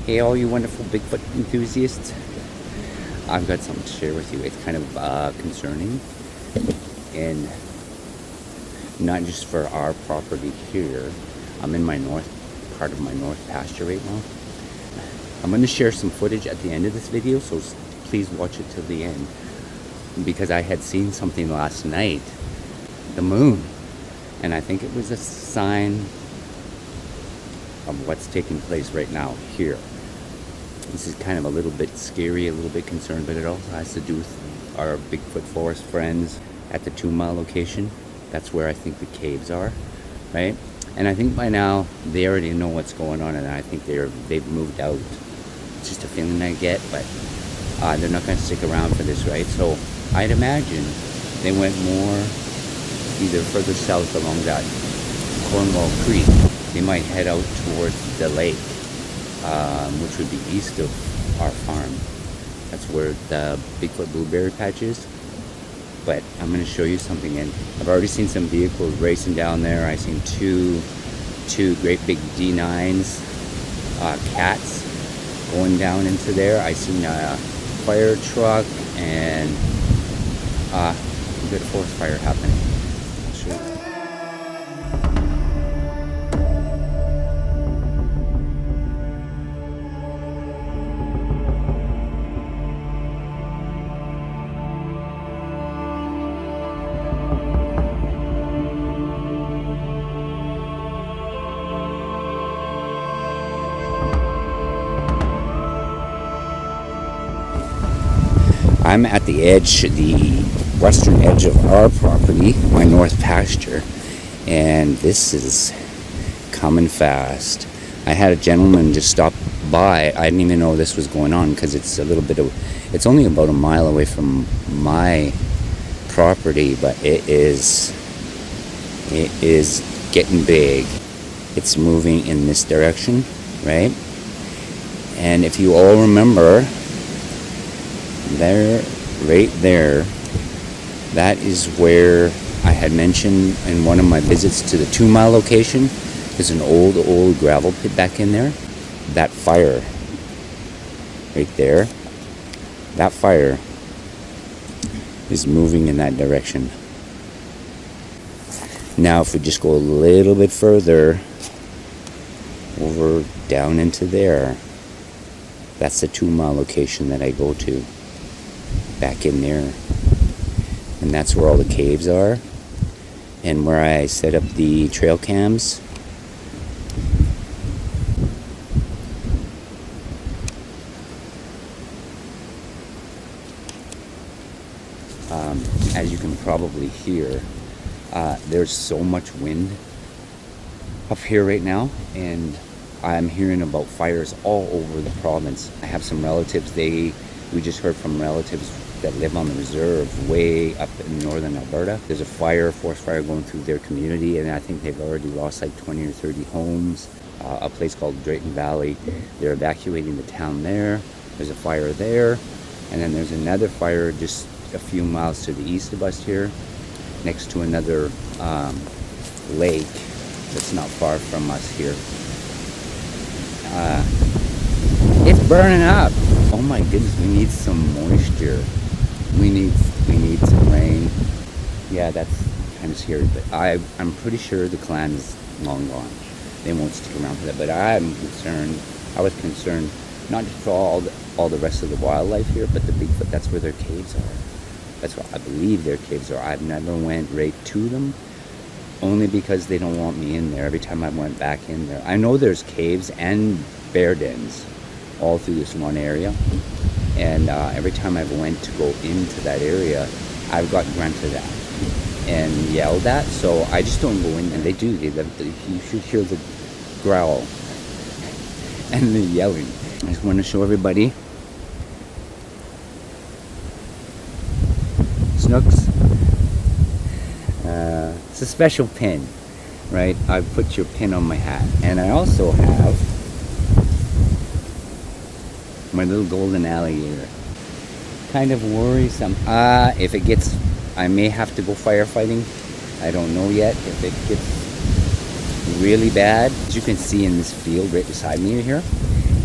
Hey, all you wonderful Bigfoot enthusiasts. I've got something to share with you. It's kind of concerning, and not just for our property here. I'm in my part of my north pasture right now. I'm going to share some footage at the end of this video, so please watch it till the end, because I had seen something last night, the moon, and I think it was a sign of what's taking place right now here. This is kind of a little bit scary, a little bit concerned, but it also has to do with our Bigfoot forest friends at the 2 mile location. That's where I think the caves are, right? And I think by now they already know what's going on, and I think they've moved out. It's just a feeling I get, but they're not going to stick around for this, right? So I'd imagine they went more either further south along that Cornwall Creek. They might head out towards the lake, which would be east of our farm. That's where the Bigfoot blueberry patch is. But I'm going to show you something, and I've already seen some vehicles racing down there. I've seen two great big D9s, cats going down into there. I seen a fire truck, and a bit of forest fire happening. I'll show you. I'm at the edge, the western edge of our property, my north pasture, and this is coming fast. I had a gentleman just stop by. I didn't even know this was going on because it's it's only about a mile away from my property, but it is getting big. It's moving in this direction, right? And if you all remember, right there, that is where I had mentioned in one of my visits to the 2 mile location. There's an old gravel pit back in there. That fire right there, that fire is moving in that direction. Now if we just go a little bit further over down into there, that's the 2 mile location that I go to. Back in there, and that's where all the caves are, and where I set up the trail cams. As you can probably hear, there's so much wind up here right now, and I'm hearing about fires all over the province. I have some relatives, we just heard from relatives that live on the reserve way up in northern Alberta. There's a forest fire going through their community, and I think they've already lost like 20 or 30 homes. A place called Drayton Valley, they're evacuating the town there. There's a fire there, and then there's another fire just a few miles to the east of us here, next to another lake that's not far from us here. It's burning up. Oh my goodness, we need some moisture. We need some rain. Yeah, that's kind of scary, but I'm pretty sure the clan is long gone. They won't stick around for that, but I'm concerned. I was concerned not just for all the rest of the wildlife here, but the Bigfoot. That's where their caves are. That's where I believe their caves are. I've never went right to them, only because they don't want me in there. Every time I went back in there, I know there's caves and bear dens all through this one area, and every time I went to go into that area, I've got grunted at and yelled at, so I just don't go in. And they do, you should hear the growl and the yelling. I just want to show everybody Snooks. It's a special pin, right? I put your pin on my hat, and I also have my little golden alligator. Kind of worrisome. If it gets, I may have to go firefighting. I don't know yet if it gets really bad. As you can see in this field right beside me here,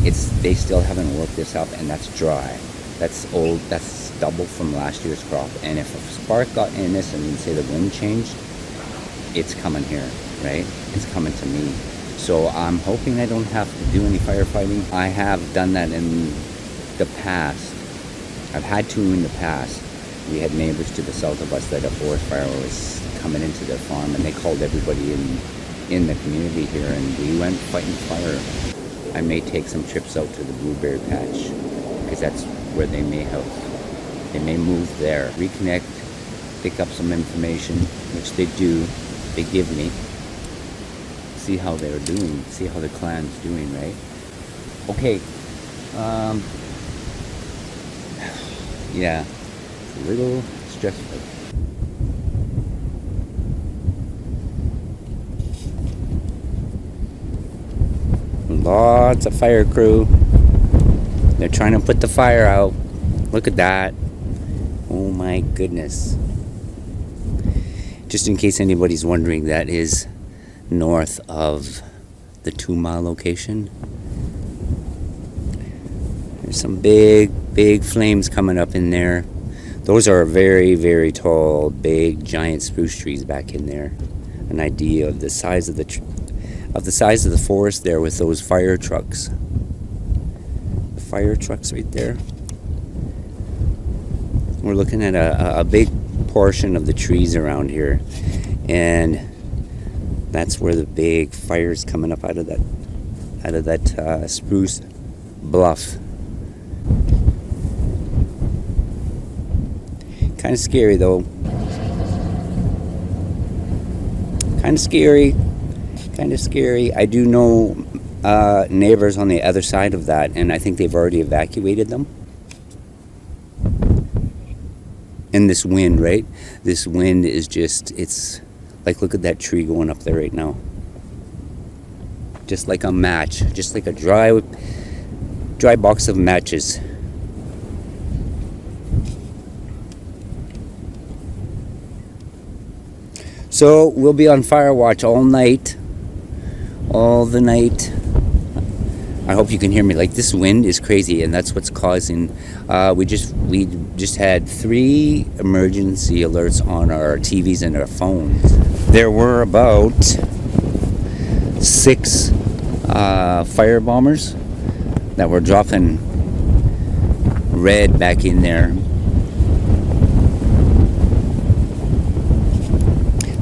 they still haven't worked this up, and that's dry. That's old. That's stubble from last year's crop. And if a spark got in this and say the wind changed, it's coming here, right? It's coming to me. So I'm hoping I don't have to do any firefighting. I have done that in the past. I've had to in the past. We had neighbors to the south of us that a forest fire was coming into their farm, and they called everybody in the community here, and we went fighting fire. I may take some trips out to the blueberry patch, because that's where they may move there, reconnect, pick up some information, which they do, they give me, see how they're doing, see how the clan's doing, right? Okay, yeah, it's a little stressful. Lots of fire crew. They're trying to put the fire out. Look at that. Oh my goodness. Just in case anybody's wondering, that is north of the 2 mile location. There's some big flames coming up in there. Those are very, very tall, big, giant spruce trees back in there. An idea of the size of the forest there with those fire trucks. The fire trucks right there. We're looking at a big portion of the trees around here, and that's where the big fire's coming up out of that spruce bluff. Kind of scary though. Kind of scary. I do know neighbors on the other side of that, and I think they've already evacuated them. And this wind, right? This wind is just, it's like, look at that tree going up there right now. Just like a match, just like a dry box of matches. So we'll be on fire watch all night, all the night. I hope you can hear me. Like, this wind is crazy, and that's what's causing. We just had 3 emergency alerts on our TVs and our phones. There were about 6 fire bombers that were dropping red back in there.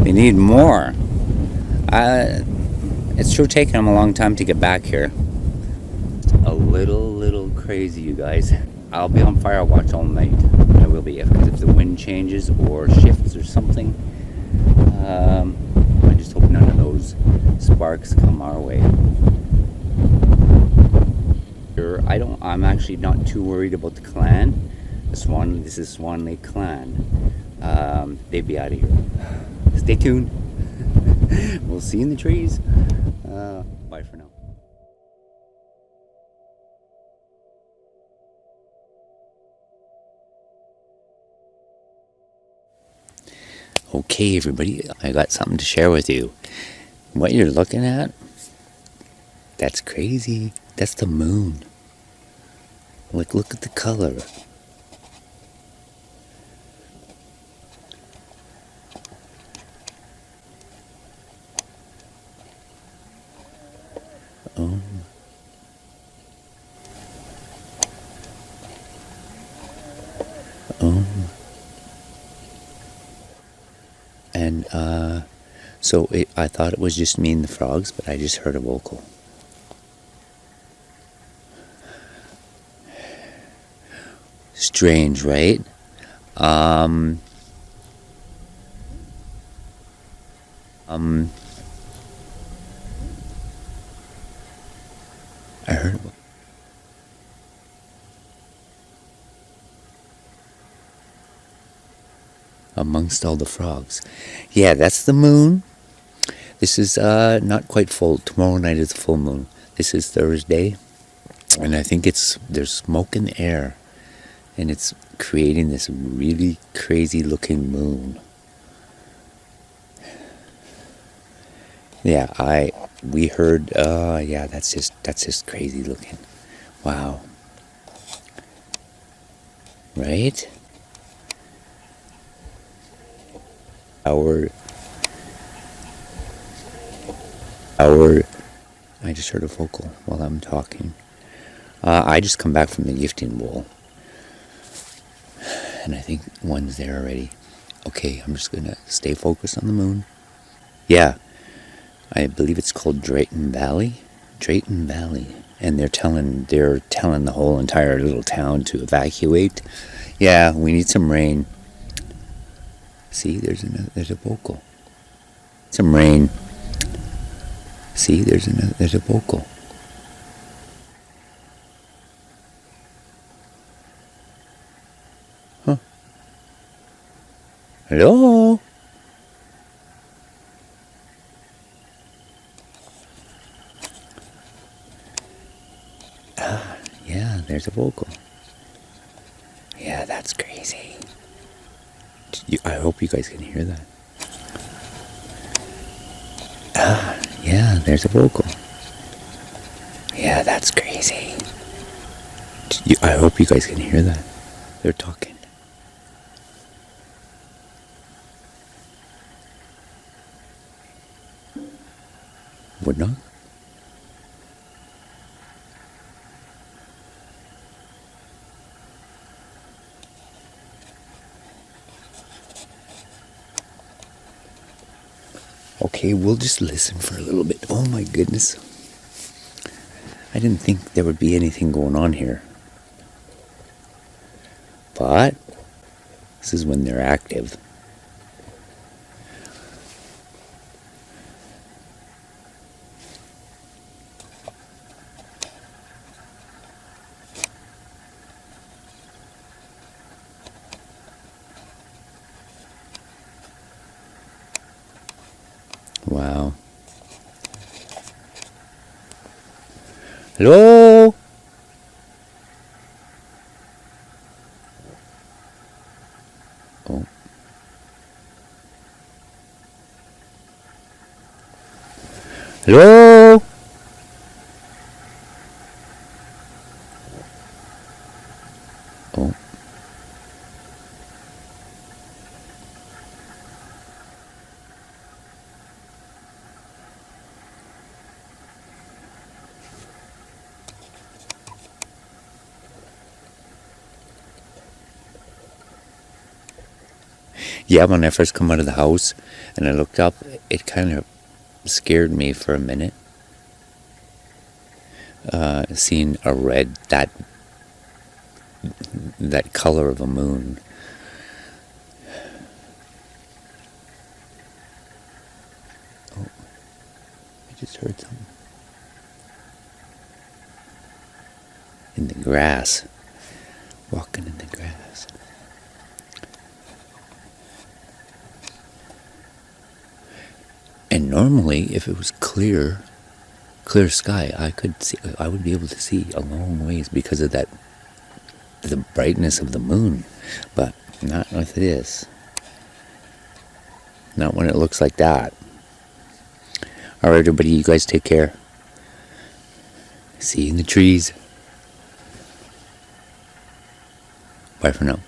They need more. It's sure taking them a long time to get back here. A little crazy, you guys. I'll be on fire watch all night. I will be, because if the wind changes or shifts or something, I just hope none of those sparks come our way. I'm actually not too worried about the clan. This is Swan Lake Clan. They'd be out of here. Stay tuned. We'll see you in the trees. Bye for now. Okay, everybody, I got something to share with you. What you're looking at, that's crazy. That's the moon. Like, look at the color. And so I thought it was just me and the frogs, but I just heard a vocal. Strange, right? I heard about. Amongst all the frogs. Yeah, that's the moon. This is not quite full. Tomorrow night is the full moon. This is Thursday, and I think there's smoke in the air, and it's creating this really crazy looking moon. Yeah, we heard. Yeah, that's just crazy looking. Wow. Right? Our I just heard a vocal while I'm talking. I just come back from the gifting bowl, and I think one's there already. Okay, I'm just gonna stay focused on the moon. Yeah, I believe it's called Drayton Valley. Drayton Valley, and they're telling the whole entire little town to evacuate. Yeah, we need some rain. See, there's a vocal. Some rain. See, there's a vocal. Huh? Hello? Yeah, there's a vocal. Yeah, that's crazy. I hope you guys can hear that. Yeah, there's a vocal. Yeah, that's crazy. I hope you guys can hear that. They're talking. Would not? Okay, we'll just listen for a little bit. Oh my goodness. I didn't think there would be anything going on here. But this is when they're active. Wow. Hello? Oh. Hello? Oh. Yeah, when I first come out of the house and I looked up, it kind of scared me for a minute. Seeing a red, that color of a moon. Oh, I just heard something. In the grass. Walking in the grass. And normally, if it was clear sky, I would be able to see a long ways because of the brightness of the moon. But not with this. Not when it looks like that. Alright, everybody, you guys take care. See you in the trees. Bye for now.